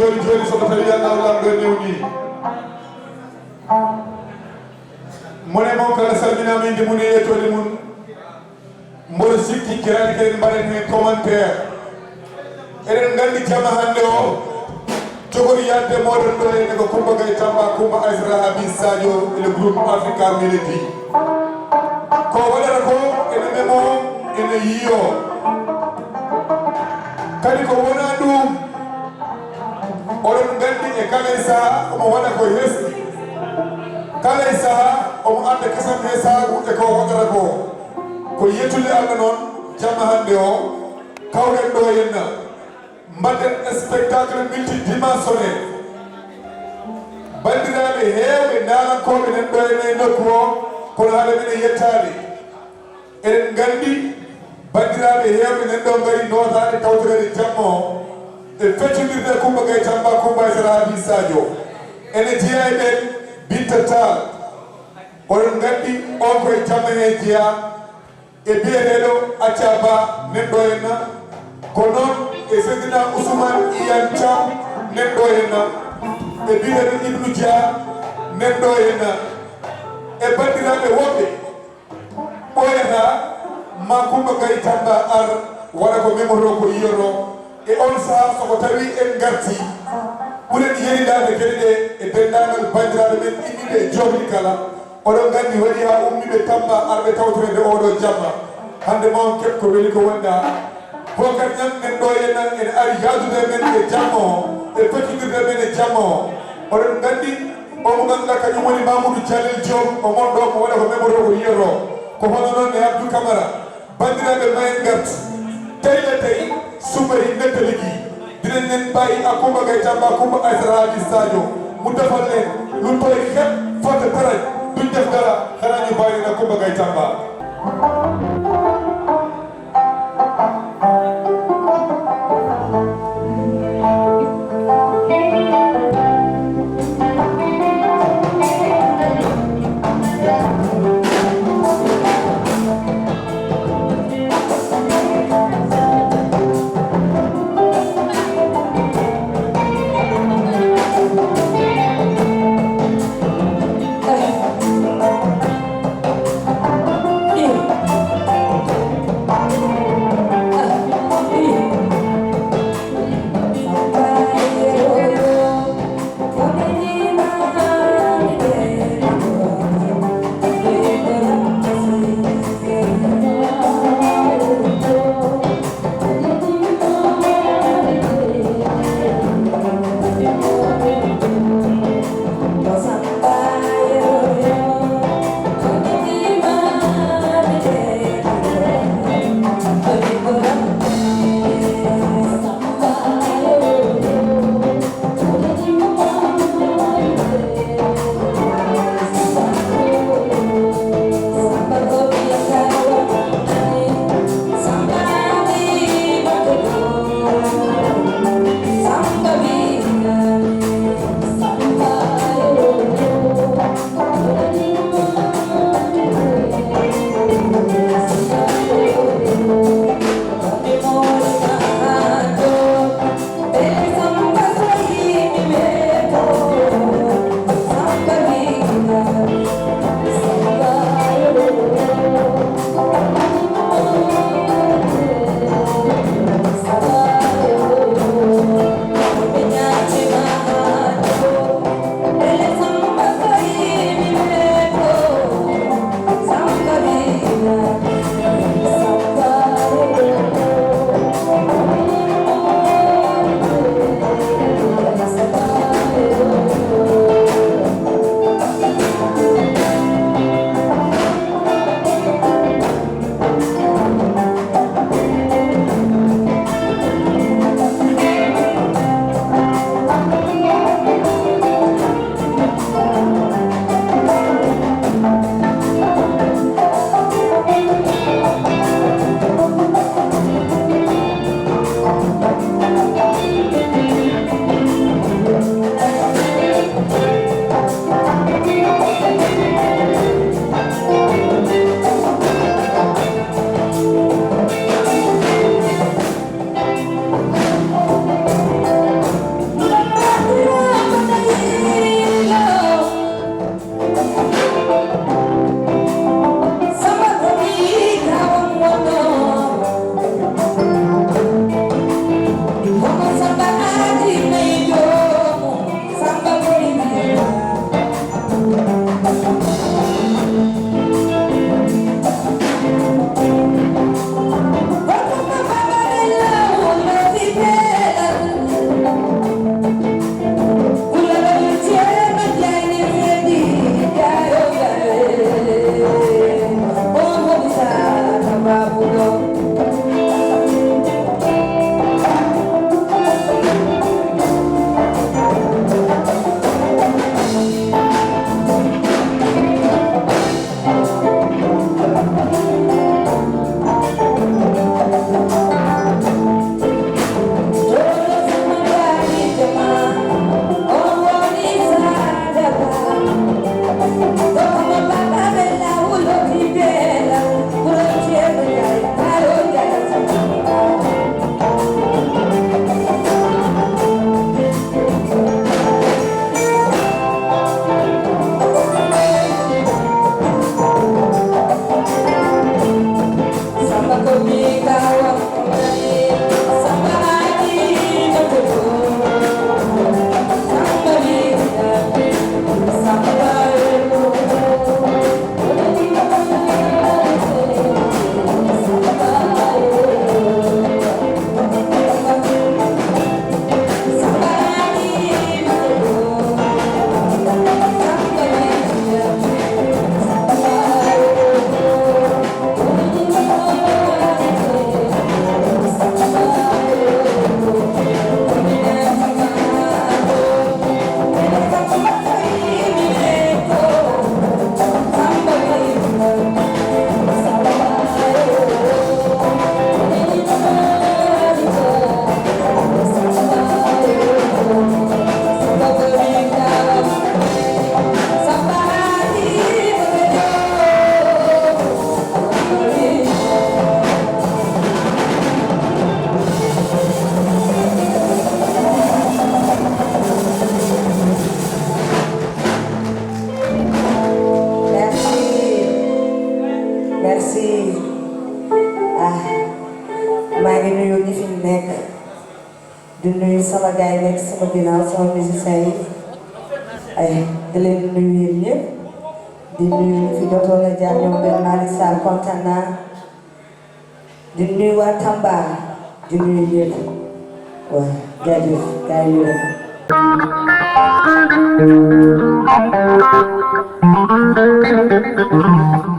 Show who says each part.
Speaker 1: joni joni somo tawi Allah lamɗo newni mone mon kala salminama inde mum e yettode mum mboɗo sikki kirani kadi mbaɗen hen commentaire eɗen gandi jamma hande o jogori yadde moɗon ɗo ene ko Coumba Gaye Tamba Coumba Aissata Habib Sadio e le groupe Africa Melody ko waɗata ko ene memo ene yiyo kadi ko wona ɗum oɗon gandi e kala e saaha omo waɗa ko hesɗi kala e saaha omo anda kasam he saagu e ko waɗata ko yettude Allah noon jamma hande o kawren ɗo henna mbaɗen spectacle multidimensionnel bandiraɓe heewɓe darankoɓe nen ɗo ene nokku o kono haala minen yettade eɗen gandi bandiraɓe heewɓe nen ɗo ngari notade tawtorede jamma o e feccodirde Coumba Gaye Tamba Coumba Aissata Habib Sadio ene jeeya e ɓen Binta Tall oɗon gandi on koye jamma he jeeya e biyeteɗo Acca Ba neɗɗo henna ko noon e Seydina Ousmane Iyane Thiam neɗɗo henna e biyeteɗo Ibnou Dia neɗɗo henna e bandiraɓe woɓɓe ɓoyata ma Coumba Gaye Tamba ar waɗa ko memoto ko yiyoto e on saaha soko tawi en garti ɓuuren yeridade gueɗe ɗe e dendagal bandiraɓe men immiɓe e jomɗi kala oɗon gandi waɗi ha ummiɓe Tamba arɓe tawtorede oɗo jamma hande ma on keɓ ko weeli ko wonɗa Bocar Niang men ɗo henna ene ari yadude men e jamma o e feccodirde men e jamma o oɗon gandi omo ganduɗa kañum woni Mamoudou Dialel Diom o mon ɗo ko waɗa ko memoto ko yiyoto ko hono noon e Abdou Camara bandiraɓe mayen gartu tawi le tawi sumari nette ligui dinen nen mbayi a Coumba Gaye Tamba Coumba Aissata Habib Sadio mu defal len ɗum toye xeɓ fote taray duñ def dara xana ñu mbayi na Coumba Gaye Tamba
Speaker 2: fi nekk di nuyu sama gars yi nekk sama ginnaaw sama musiciens yi ay di leen nuyu yéen ñëpp di nuyu fi dootoo la jaar ñoom benn Malick Sall kontaan naa di nuyu waa Tamba di nuyu ñëpp waaw jaajëf gars yi ñu Thank you.